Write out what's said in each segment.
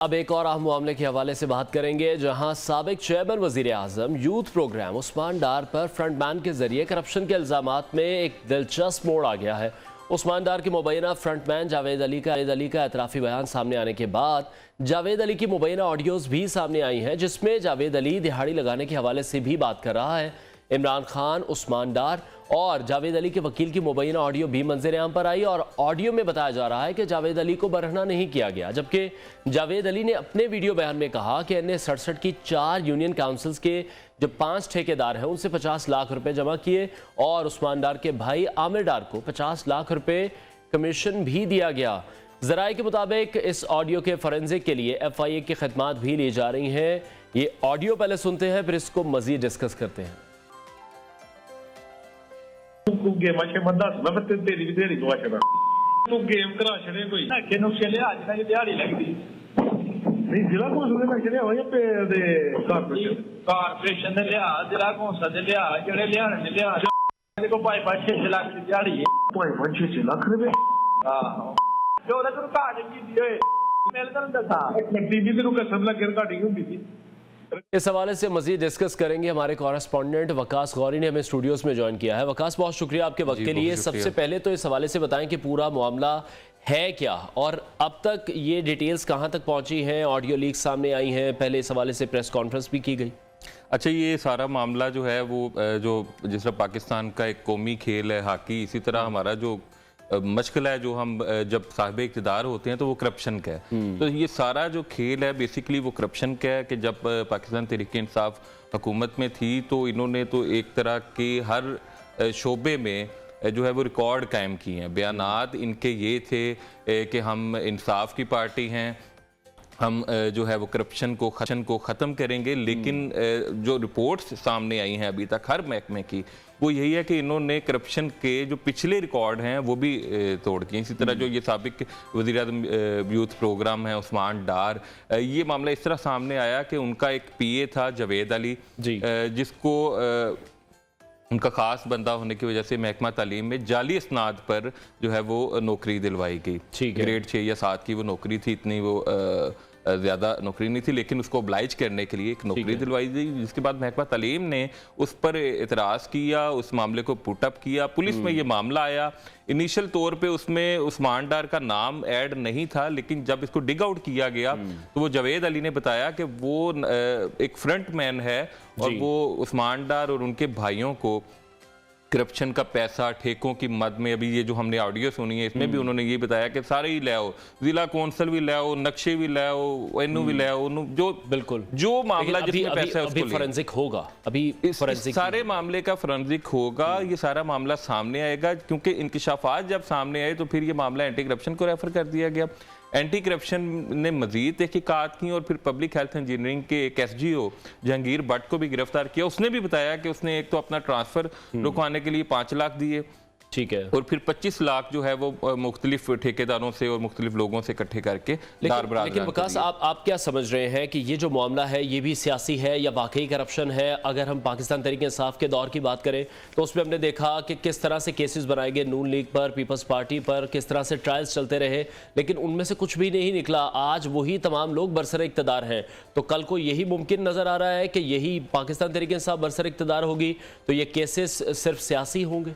अब एक और अहम मामले के हवाले से बात करेंगे, जहां साबिक चेयरमैन वजीर आजम यूथ प्रोग्राम उस्मान डार पर फ्रंटमैन के जरिए करप्शन के इल्जामात में एक दिलचस्प मोड़ आ गया है। उस्मान डार के मुबैना फ्रंटमैन जावेद अली का एतराफ़ी बयान सामने आने के बाद जावेद अली की मुबैना ऑडियोज़ भी सामने आई हैं, जिसमें जावेद अली दिहाड़ी लगाने के हवाले से भी बात कर रहा है। इमरान खान, उस्मान डार और जावेद अली के वकील की मुबैना ऑडियो भी मंजर आम पर आई और ऑडियो में बताया जा रहा है कि जावेद अली को बरहना नहीं किया गया, जबकि जावेद अली ने अपने वीडियो बयान में कहा कि अन्य 67 की 4 यूनियन काउंसिल्स के जो 5 ठेकेदार हैं उनसे 50 लाख रुपए जमा किए और उस्मान डार के भाई आमिर डार को 50 लाख रुपए कमीशन भी दिया गया। ज़राए के मुताबिक इस ऑडियो के फोरेंसिक के लिए FIA की खदमात भी ली जा रही हैं। ये ऑडियो पहले सुनते हैं, फिर इसको मजीद डिस्कस करते हैं। तू गेम शेम दस मैं तेरी भी दिहाड़ी गवा छड़ा तू गेम करा छड़े कोई नक्के नुक्से लिया जिन्ना की दिहाड़ी लगदी नहीं जिला कौंसल में छड़े होया पे दे कारपोरेशन ने लिया जिला कौंसल ने लिया जेड़े लियाने ने लिया देखो 5-6 लाख की दिहाड़ी है 5-6 लाख रुपए आहो जो ना तू काट की दिए मेरे तन दसा टीवी तेरू कसम लगे रिकॉर्डिंग हुंदी थी। इस हवाले से मजीद डिस्कस करेंगे। हमारे कॉरेस्पॉन्डेंट वकास गौरी ने हमें स्टूडियोज में ज्वाइन किया है। वकास, बहुत शुक्रिया आपके वक्त के लिए। सबसे पहले तो इस हवाले से बताएं कि पूरा मामला है क्या और अब तक ये डिटेल्स कहां तक पहुंची हैं, ऑडियो लीक सामने आई हैं, पहले इस हवाले से प्रेस कॉन्फ्रेंस भी की गई। अच्छा, ये सारा मामला जो है वो जो जिस तरह पाकिस्तान का एक कौमी खेल है हॉकी, इसी तरह हमारा जो मशगला है जो हम जब साहिब इक़्तिदार होते हैं तो वो करप्शन का है। तो ये सारा जो खेल है बेसिकली वो करप्शन का है कि जब पाकिस्तान तहरीक इंसाफ हुकूमत में थी तो इन्होंने तो एक तरह के हर शोबे में जो है वो रिकॉर्ड कायम किए हैं। बयानात इनके ये थे कि हम इंसाफ की पार्टी हैं, हम जो है वो करप्शन को ख़त्म करेंगे, लेकिन जो रिपोर्ट्स सामने आई हैं अभी तक हर महकमे की वो यही है कि इन्होंने करप्शन के जो पिछले रिकॉर्ड हैं वो भी तोड़ दिए। इसी तरह जो ये साबिक वज़ीर आज़म यूथ प्रोग्राम है उस्मान डार, ये मामला इस तरह सामने आया कि उनका एक PA था जावेद अली जिसको उनका ख़ास बंदा होने की वजह से महकमा तालीम में जाली इसनाद पर जो है वो नौकरी दिलवाई गई। ग्रेड 6 या 7 की वो नौकरी थी, इतनी वो ज़्यादा नौकरी नहीं थी, लेकिन उसको ऑब्लाइज करने के लिए एक नौकरी दिलवाई गई, जिसके बाद महकमा तालीम ने उस पर एतराज़ किया, उस मामले को पुटअप किया, पुलिस में ये मामला आया। इनिशियल तौर पे उसमें उस्मान डार का नाम ऐड नहीं था, लेकिन जब इसको डिग आउट किया गया तो वो जावेद अली ने बताया कि वो एक फ्रंट मैन है और वो उस्मान डार और उनके भाइयों को करप्शन का पैसा ठेकों की मद में, अभी ये जो हमने ऑडियो सुनी है इसमें भी उन्होंने ये बताया कि सारे ही ले आओ, जिला कौंसल भी ले आओ, नक्शे भी ले आओ, एनओ भी ले आओ, जो बिल्कुल जो मामला जिसमें पैसा है उसको फोरेंसिक होगा। अभी फोरेंसिक सारे मामले का फोरेंसिक होगा, ये सारा मामला सामने आएगा, क्योंकि इंकशाफात जब सामने आए तो फिर ये मामला एंटी करप्शन को रेफर कर दिया गया। एंटी करप्शन ने मजीद तहकीकात की और फिर पब्लिक हेल्थ इंजीनियरिंग के एक SGO जहांगीर भट्ट को भी गिरफ्तार किया। उसने भी बताया कि उसने एक तो अपना ट्रांसफ़र रुकवाने के लिए 5 लाख दिए, ठीक है, और फिर 25 लाख जो है वो मुख्तलिफ ठेकेदारों से और मुख्तलिफ लोगों से इकट्ठे करके लेकिन वकास, आप क्या समझ रहे हैं कि ये जो मामला है ये भी सियासी है या वाकई करप्शन है? अगर हम पाकिस्तान तहरीक इंसाफ के दौर की बात करें तो उसमें हमने देखा कि किस तरह से केसेस बनाए गए, नून लीग पर, पीपल्स पार्टी पर, किस तरह से ट्रायल्स चलते रहे, लेकिन उनमें से कुछ भी नहीं निकला। आज वही तमाम लोग बरसर इक़्तिदार हैं, तो कल को यही मुमकिन नज़र आ रहा है कि यही पाकिस्तान तहरीक इंसाफ बरसर इक़्तिदार होगी तो ये केसेस सिर्फ सियासी होंगे।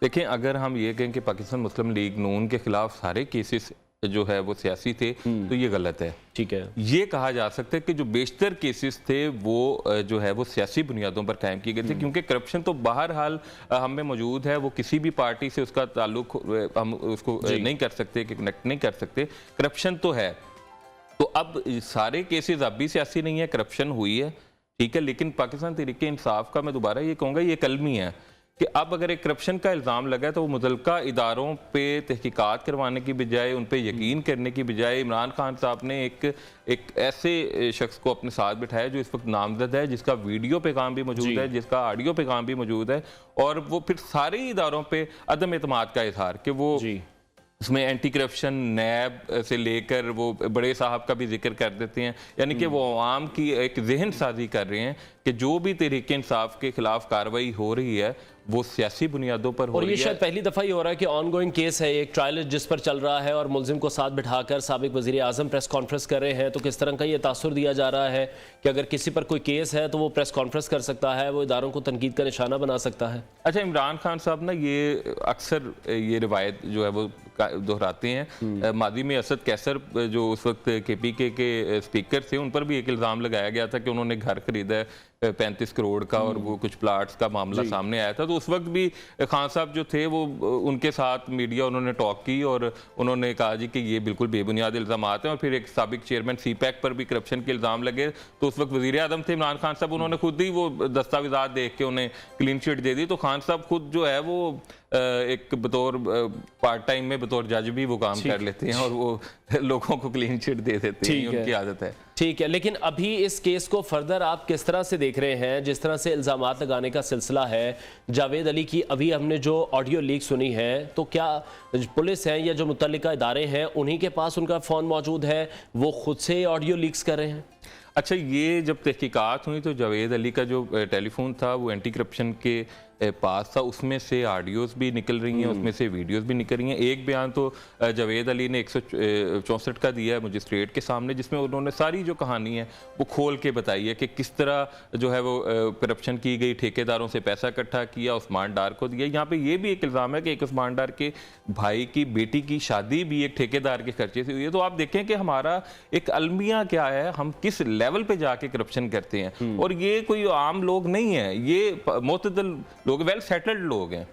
देखें, अगर हम ये कहें कि पाकिस्तान मुस्लिम लीग नून के खिलाफ सारे केसेस जो है वो सियासी थे तो ये गलत है। ठीक है, ये कहा जा सकता है कि जो बेशतर केसेस थे वो जो है वो सियासी बुनियादों पर कायम किए गए थे, क्योंकि करप्शन तो बहरहाल हम में मौजूद है, वो किसी भी पार्टी से उसका ताल्लुक हम उसको नहीं कर सकते कि कनेक्ट नहीं कर सकते, करप्शन तो है। तो अब सारे केसेस अब भी सियासी नहीं है, करप्शन हुई है, ठीक है, लेकिन पाकिस्तान तहरीक इंसाफ का मैं दोबारा ये कहूँगा ये कलमी है कि अब अगर एक करप्शन का इल्ज़ाम लगा है तो वो मुतल्लिका इदारों पे तहकीकात करवाने की बजाय, उन पे यकीन करने की बजाय, इमरान खान साहब ने एक ऐसे शख्स को अपने साथ बिठाया जो इस वक्त नामजद है, जिसका वीडियो पैगाम भी मौजूद है, जिसका ऑडियो पैगाम भी मौजूद है, और वो फिर सारे इदारों पे अदम एतमाद का इजहार कि वो उसमें एंटी करप्शन नैब से लेकर वो बड़े साहब का भी जिक्र कर देते हैं, यानी कि वो आवाम की एक जहन साजी कर रहे हैं कि जो भी तहरीक इंसाफ के खिलाफ कार्रवाई हो रही है वो सियासी बुनियादों पर हो और रही ये है। शायद पहली दफ़ा ही हो रहा है कि ऑन गोइंग केस है, एक ट्रायल जिस पर चल रहा है और मुलजिम को साथ बिठाकर साबिक वज़ीर आज़म प्रेस कॉन्फ्रेंस कर रहे हैं, तो किस तरह का ये तासुर दिया जा रहा है कि अगर किसी पर कोई केस है तो वो प्रेस कॉन्फ्रेंस कर सकता है, वो इदारों को तनकीद का निशाना बना सकता है। अच्छा, इमरान खान साहब ना ये अक्सर ये रिवायत जो है वो दोहराते हैं। मादी में असद कैसर जो उस वक्त KPK के स्पीकर थे, उन पर भी एक इल्ज़ाम लगाया गया था कि उन्होंने घर खरीदा है 35 करोड़ का और वो कुछ प्लाट्स का मामला सामने आया था। तो उस वक्त भी खान साहब जो थे वो उनके साथ मीडिया उन्होंने टॉक की और उन्होंने कहा जी कि ये बिल्कुल बेबुनियाद इल्ज़ाम हैं। और फिर एक साबिक चेयरमैन CPAC पर भी करप्शन के इल्ज़ाम लगे, तो उस वक्त वज़ीर आज़म थे इमरान खान साहब, उन्होंने खुद ही वो दस्तावेज़ात देख के उन्हें क्लीन चिट दे दी। तो खान साहब खुद जो है वो एक बतौर पार्ट टाइम में बतौर जज भी वो काम कर लेते हैं और वो लोगों को क्लीन चिट दे देते हैं, उनकी आदत है। ठीक है, लेकिन अभी इस केस को फर्दर आप किस तरह से देख रहे हैं? जिस तरह से इल्ज़ामात लगाने का सिलसिला है जावेद अली की, अभी हमने जो ऑडियो लीक सुनी है, तो क्या पुलिस है या जो मुतल्लिका इदारे हैं उन्हीं के पास उनका फ़ोन मौजूद है, वो खुद से ऑडियो लीक्स कर रहे हैं? अच्छा, ये जब तहकीकात हुई तो जावेद अली का जो टेलीफोन था वो एंटी करप्शन के पास था, उसमें से ऑडियोज़ भी निकल रही हैं, उसमें से वीडियोज़ भी निकल रही हैं। एक बयान तो जावेद अली ने 164 का दिया है मजिस्ट्रेट के सामने, जिसमें उन्होंने सारी जो कहानी है वो खोल के बताई है कि किस तरह जो है वो करप्शन की गई, ठेकेदारों से पैसा इकट्ठा किया, उस्मान डार को दिया। यहाँ पे ये भी एक इल्ज़ाम है कि एक उस्मान डार के भाई की बेटी की शादी भी एक ठेकेदार के खर्चे से हुई है। तो आप देखें कि हमारा एक अलमिया क्या है, हम किस लेवल पे जाके करप्शन करते हैं। और ये कोई आम लोग नहीं है, ये मोतदल लोग, वेल सेटल्ड लोग हैं,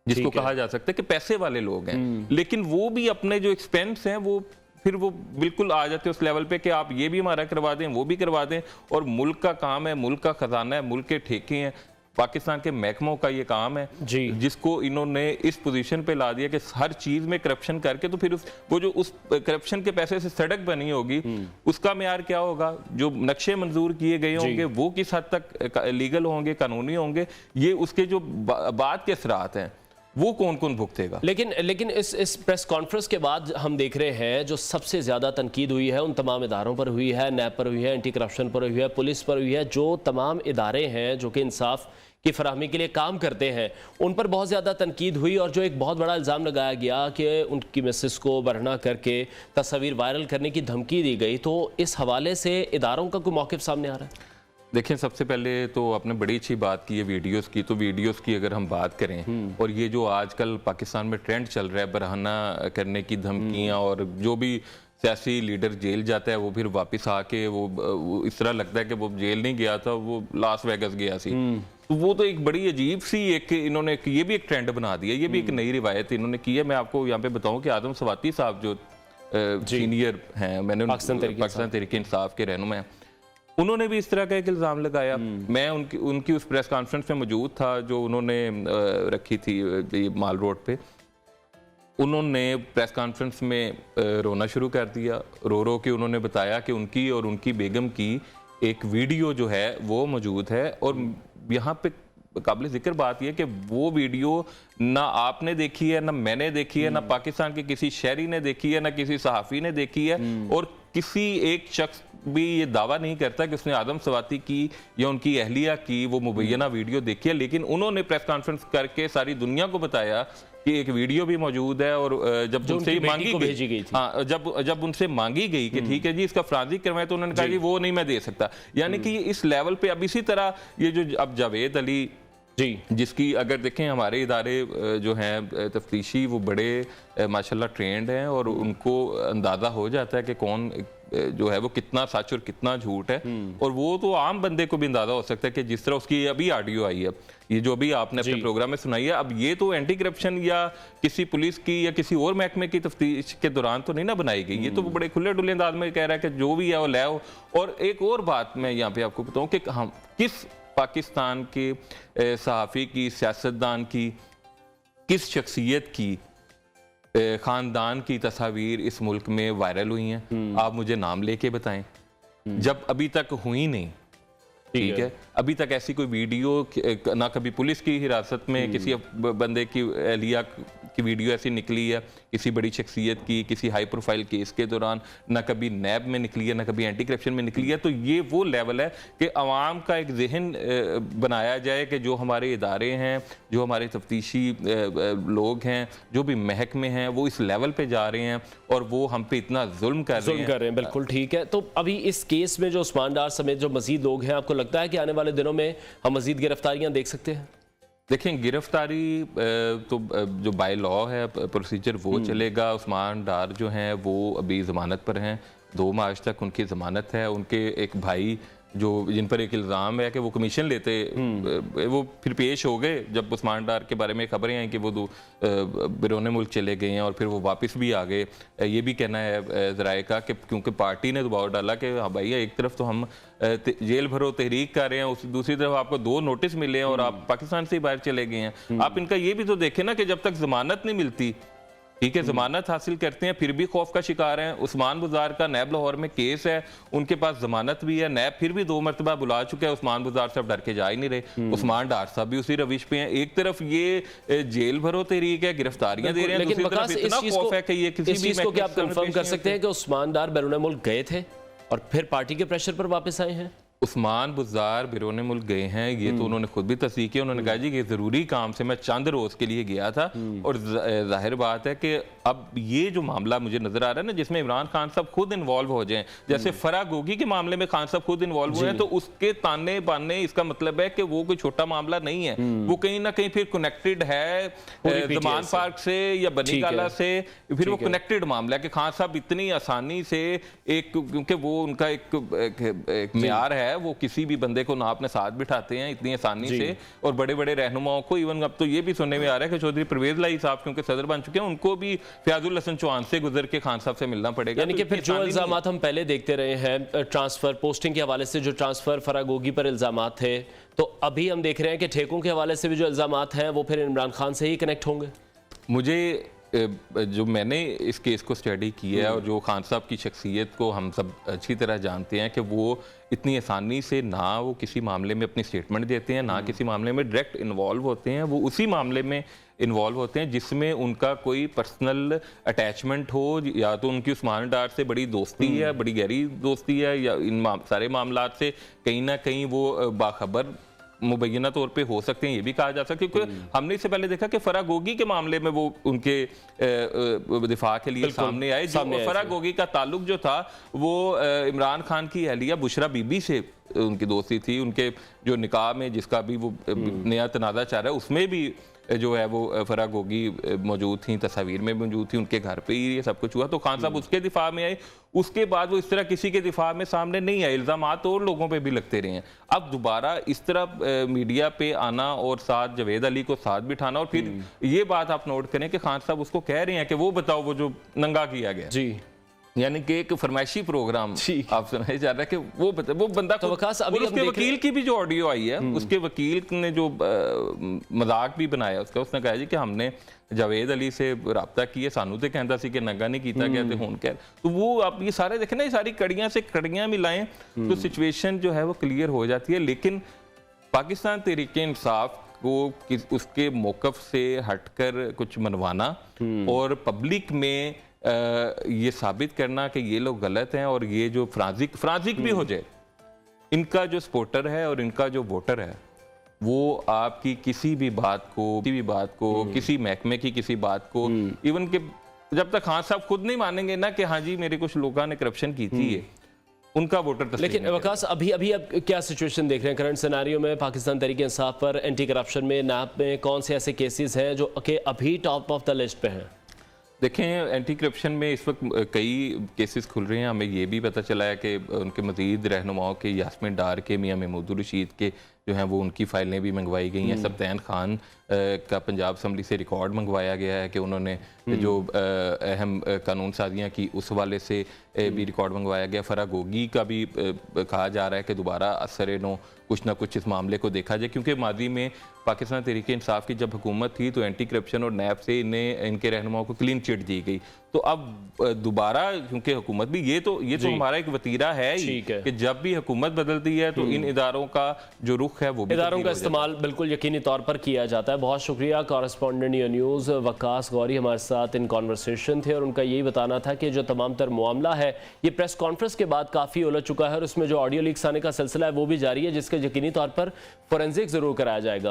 जिसको कहा जा सकता है कि पैसे वाले लोग हैं। लेकिन वो भी अपने जो एक्सपेंस हैं वो फिर वो बिल्कुल आ जाते हैं उस लेवल पे कि आप ये भी हमारा करवा दें, वो भी करवा दें। और मुल्क का काम है, मुल्क का खजाना है, मुल्क के ठेके हैं, पाकिस्तान के महकमों का ये काम है जी, जिसको इन्होंने इस पोजीशन पे ला दिया कि हर चीज में करप्शन करके, तो फिर उस करप्शन के पैसे से सड़क बनी होगी, उसका मेयार क्या होगा? जो नक्शे मंजूर किए गए होंगे वो किस हद तक लीगल होंगे, कानूनी होंगे? ये उसके जो बाद के असरात हैं वो कौन कौन भुगतेगा? लेकिन इस प्रेस कॉन्फ्रेंस के बाद हम देख रहे हैं जो सबसे ज़्यादा तनकीद हुई है उन तमाम इदारों पर हुई है, नैब पर हुई है, एंटी करप्शन पर हुई है, पुलिस पर हुई है। जो तमाम इदारे हैं जो कि इंसाफ की फराहमी के लिए काम करते हैं, उन पर बहुत ज़्यादा तनकीद हुई। और जो एक बहुत बड़ा इल्ज़ाम लगाया गया कि उनकी मिसेस को बरहना करके तस्वीर वायरल करने की धमकी दी गई, तो इस हवाले से इदारों का कोई मौक़िफ़ सामने आ रहा है? देखिए, सबसे पहले तो आपने बड़ी अच्छी बात की है वीडियोस की। तो वीडियोस की अगर हम बात करें और ये जो आजकल पाकिस्तान में ट्रेंड चल रहा है बरहना करने की धमकियां, और जो भी सियासी लीडर जेल जाता है वो फिर वापस आके वो इस तरह लगता है कि वो जेल नहीं गया था, वो लास वेगस गया सी। तो वो तो एक बड़ी अजीब सी एक इन्होंने ये भी एक ट्रेंड बना दिया, ये भी एक नई रिवायत इन्होंने की है। मैं आपको यहाँ पे बताऊँ कि आदम सवाती साहब जो सीनियर हैं, मैंने पाकिस्तान तहरीक इंसाफ के रहनुमा हैं, उन्होंने भी इस तरह का एक इल्ज़ाम लगाया। मैं उनकी उस प्रेस कॉन्फ्रेंस में मौजूद था जो उन्होंने रखी थी माल रोड पे। उन्होंने प्रेस कॉन्फ्रेंस में रोना शुरू कर दिया, रो के उन्होंने बताया कि उनकी और उनकी बेगम की एक वीडियो जो है वो मौजूद है। और यहाँ पे काबिल जिक्र बात यह कि वो वीडियो ना आपने देखी है, ना मैंने देखी है, ना पाकिस्तान के किसी शहरी ने देखी है, ना किसी सहाफ़ी ने देखी है। और किसी एक शख्स भी ये दावा नहीं करता कि उसने आदम सवाती की या उनकी अहलिया की वो मुबैना वीडियो देखी है। लेकिन उन्होंने प्रेस कॉन्फ्रेंस करके सारी दुनिया को बताया कि एक वीडियो भी मौजूद है। और जब उनसे मांगी गई, हाँ, जब उनसे मांगी गई कि ठीक है जी इसका फरांजिक करवाएं, तो उन्होंने कहा कि वो नहीं मैं दे सकता। यानी कि इस लेवल पे अब इसी तरह ये जो अब जावेद अली जी, जिसकी अगर देखें हमारे इदारे जो हैं तफ्तीशी, वो बड़े माशाल्लाह ट्रेंड हैं और उनको अंदाज़ा हो जाता है कि कौन जो है वो कितना सच और कितना झूठ है। और वो तो आम बंदे को भी अंदाज़ा हो सकता है कि जिस तरह उसकी अभी ऑडियो आई है, ये जो अभी आपने अपने प्रोग्राम में सुनाई है, अब ये तो एंटी करप्शन या किसी पुलिस की या किसी और महकमे की तफ्तीश के दौरान तो नहीं ना बनाई गई। ये तो बड़े खुले डुले अंदाज में कह रहा है कि जो भी है वो ले आओ। और एक और बात मैं यहाँ पे आपको बताऊँ कि हम किस पाकिस्तान के सहाफ़ी की, सियासतदान की, किस शख्सियत की, ख़ानदान की तस्वीर इस मुल्क में वायरल हुई हैं? आप मुझे नाम लेके बताएं। जब अभी तक हुई नहीं, ठीक है, अभी तक ऐसी कोई वीडियो ना कभी पुलिस की हिरासत में किसी बंदे की एहलिया की वीडियो ऐसी निकली है किसी बड़ी शख्सियत की किसी हाई प्रोफाइल केस के दौरान, ना कभी नैब में निकली है, ना कभी एंटी करप्शन में निकली है। तो ये वो लेवल है कि अवाम का एक जहन बनाया जाए कि जो हमारे इदारे हैं, जो हमारे तफ्तीशी लोग हैं, जो भी महकमे हैं, वो इस लेवल पे जा रहे हैं और वो हम पे इतना जुल्म कर रहे हैं। बिल्कुल ठीक है। तो अभी इस केस में जो उस्मान डार समेत जो मजीद लोग हैं, आपको लगता है कि आने वाले दिनों में हम मजीद गिरफ्तारियां देख सकते हैं? देखें, गिरफ्तारी तो जो बाय लॉ है प्रोसीजर वो चलेगा। उस्मान डार जो हैं वो अभी ज़मानत पर हैं, 2 मार्च तक उनकी ज़मानत है। उनके एक भाई जो जिन पर एक इल्ज़ाम है कि वो कमीशन लेते, वो फिर पेश हो गए जब उस्मान डार के बारे में खबरें आई कि वो बिरोन मुल्क चले गए हैं और फिर वो वापस भी आ गए। ये भी कहना है ज़राए का कि क्योंकि पार्टी ने दबाव डाला कि हाँ भाई एक तरफ तो हम जेल भरो तहरीक कर रहे हैं, दूसरी तरफ आपको 2 नोटिस मिले हैं और आप पाकिस्तान से ही बाहर चले गए हैं। आप इनका ये भी तो देखें ना कि जब तक जमानत नहीं मिलती, ठीक है, जमानत हासिल करते हैं फिर भी खौफ का शिकार हैं। उस्मान बुज़ार का नैब लाहौर में केस है, उनके पास जमानत भी है, नैब फिर भी 2 मरतबा बुला चुका है। उस्मान बुज़ार साहब डर के जा ही नहीं रहे। उस्मान डार साहब भी उसी रविश पे हैं। एक तरफ ये जेल भरो तहरीक है, गिरफ्तारियां दे रहे हैं, दूसरी तरफ इतना खौफ है कि ये किसी भी चीज को क्या आप कंफर्म कर सकते हैं कि उस्मान डार बैरून मुल्क गए थे और फिर पार्टी के प्रेशर पर वापस आए हैं? उस्मान बुज़ार बिरोने मुल्क गए हैं, ये तो उन्होंने खुद भी तस्दीक किया। उन्होंने कहा जी कि ज़रूरी काम से मैं चंद रोज़ के लिए गया था। और जाहिर बात है कि अब ये जो मामला मुझे नज़र आ रहा है ना, जिसमें इमरान खान साहब खुद इन्वॉल्व हो जाएं, जैसे फराह गोगी के मामले में खान साहब खुद इन्वॉल्व हुए हैं, तो उसके ताने बाने इसका मतलब है कि वो कोई छोटा मामला नहीं है। वो कहीं ना कहीं फिर कनेक्टेड है जमान पार्क से या बनी गाला से, फिर वो कनेक्टेड मामला है कि खान साहब इतनी आसानी से एक, क्योंकि वो उनका एक म्यार है, वो किसी भी बंदे को ना अपने साथ बिठाते हैं इतनी आसानी से। और बड़े बड़े रहनुमाओं को, इवन अब तो ये भी सुनने में आ रहा है कि चौधरी परवेज लाई साहब क्योंकि सदर बन चुके हैं, उनको भी फयाजुल हसन चौहान से गुजर के खान साहब से मिलना पड़ेगा। यानी कि फिर जो इल्जामात हम पहले देखते रहे हैं ट्रांसफर पोस्टिंग के हवाले से, जो ट्रांसफर फराह गोगी पर इल्जामात थे, तो अभी हम देख रहे हैं कि ठेकों के हवाले से भी जो इल्जामात हैं वो फिर इमरान खान से ही कनेक्ट होंगे। मुझे जो मैंने इस केस को स्टडी किया है और जो खान साहब की शख्सियत को हम सब अच्छी तरह जानते हैं कि वो इतनी आसानी से ना वो किसी मामले में अपनी स्टेटमेंट देते हैं, ना किसी मामले में डायरेक्ट इन्वॉल्व होते हैं। वो उसी मामले में इन्वॉल्व होते हैं जिसमें उनका कोई पर्सनल अटैचमेंट हो, या तो उनकी उस्मान डार से बड़ी दोस्ती है, बड़ी गहरी दोस्ती है, या इन सारे मामलात से कहीं ना कहीं वो बाखबर मुबैना तौर पे हो सकते हैं, ये भी कहा जा सकता है। क्योंकि हमने इससे पहले देखा कि फराह गोगी के मामले में वो उनके दिफा के लिए सामने आए। फराह गोगी का ताल्लुक जो था वो इमरान खान की अहलिया बुशरा बीबी से उनकी दोस्ती थी। उनके जो निकाह में जिसका भी वो नया तनाज़ा चाह रहा है, उसमें भी जो है वो फराह गोगी मौजूद थी, तस्वीर में मौजूद थी, उनके घर पे ही ये सब कुछ हुआ। तो खान साहब उसके दिफा में आए, उसके बाद वो इस तरह किसी के दिफा में सामने नहीं आए, इल्ज़ामात और लोगों पे भी लगते रहे हैं। अब दोबारा इस तरह मीडिया पे आना और साथ जावेद अली को साथ बिठाना, और फिर ये बात आप नोट करें कि खान साहब उसको कह रहे हैं कि वो बताओ वो जो नंगा किया गया जी, यानी कि एक फरमाइशी प्रोग्राम आप सुनाया जा रहा है कि वो बंदा तो उसके वकील की भी जो ऑडियो आई है, उसके वकील ने जो मजाक भी बनाया उसका, उसने कहा जी कि हमने जावेद अली से राब्ता किए, सानू तो कहता सी कि नंगा नहीं किया गया, हुन कह। तो वो आप ये सारे देखें ना, ये सारी कड़ियां से कड़ियां मिलाएं तो सिचुएशन जो है वो क्लियर हो जाती है। लेकिन पाकिस्तान तहरीक-ए-इंसाफ को उसके मौकफ से हटकर कुछ मनवाना और पब्लिक में ये साबित करना कि ये लोग गलत हैं और ये जो फ्रांजिक भी हो जाए, इनका जो सपोर्टर है और इनका जो वोटर है, वो आपकी किसी भी बात को किसी महकमे की किसी बात को, इवन कि जब तक खान साहब खुद नहीं मानेंगे ना कि हाँ जी मेरे कुछ लोगों ने करप्शन की थी, है उनका वोटर। लेकिन वकास अभी अब क्या सिचुएशन देख रहे हैं करंट सिनेरियो में? पाकिस्तान तहरीक इंसाफ पर एंटी करप्शन में नैब में कौन से ऐसे केसेस हैं जो कि अभी टॉप ऑफ द लिस्ट पे हैं? देखें, एंटी करप्शन में इस वक्त कई केसेस खुल रहे हैं। हमें ये भी पता चला है कि उनके मज़ीद रहनुमाओं के, यास्मीन डार के, मियां महमूद रशीद के जो हैं वो उनकी फाइलें भी मंगवाई गई हैं। सब्तैन खान का पंजाब असम्बली से रिकॉर्ड मंगवाया गया है कि उन्होंने जो अहम कानून साजियाँ की उस हवाले से भी रिकॉर्ड मंगवाया गया। फरा गोगी का भी कहा जा रहा है कि दोबारा असर नो कुछ ना कुछ इस मामले को देखा जाए, क्योंकि मादी में पाकिस्तान तहरीक इंसाफ की जब हुकूमत थी तो एंटी करप्शन और नैब से इनके रहनुमाओं को क्लीन चिट दी गई। तो अब दोबारा क्योंकि हुकूमत भी ये तो हमारा एक वतीरा है ही कि जब भी हुकूमत बदलती है तो इन इदारों का जो रुख है वो भी इदारों का इस्तेमाल बिल्कुल यकीनी तौर पर किया जाता है। बहुत शुक्रिया correspondent EO news Waqas Gauri हमारे साथ इन कॉन्वर्सेशन थे और उनका यही बताना था कि जो तमाम तर मामला है ये प्रेस कॉन्फ्रेंस के बाद काफ़ी उलझ चुका है और उसमें जो ऑडियो लीक्स आने का सिलसिला है वो भी जारी है, जिसके यकीनी तौर पर फोरेंसिक ज़रूर कराया जाएगा।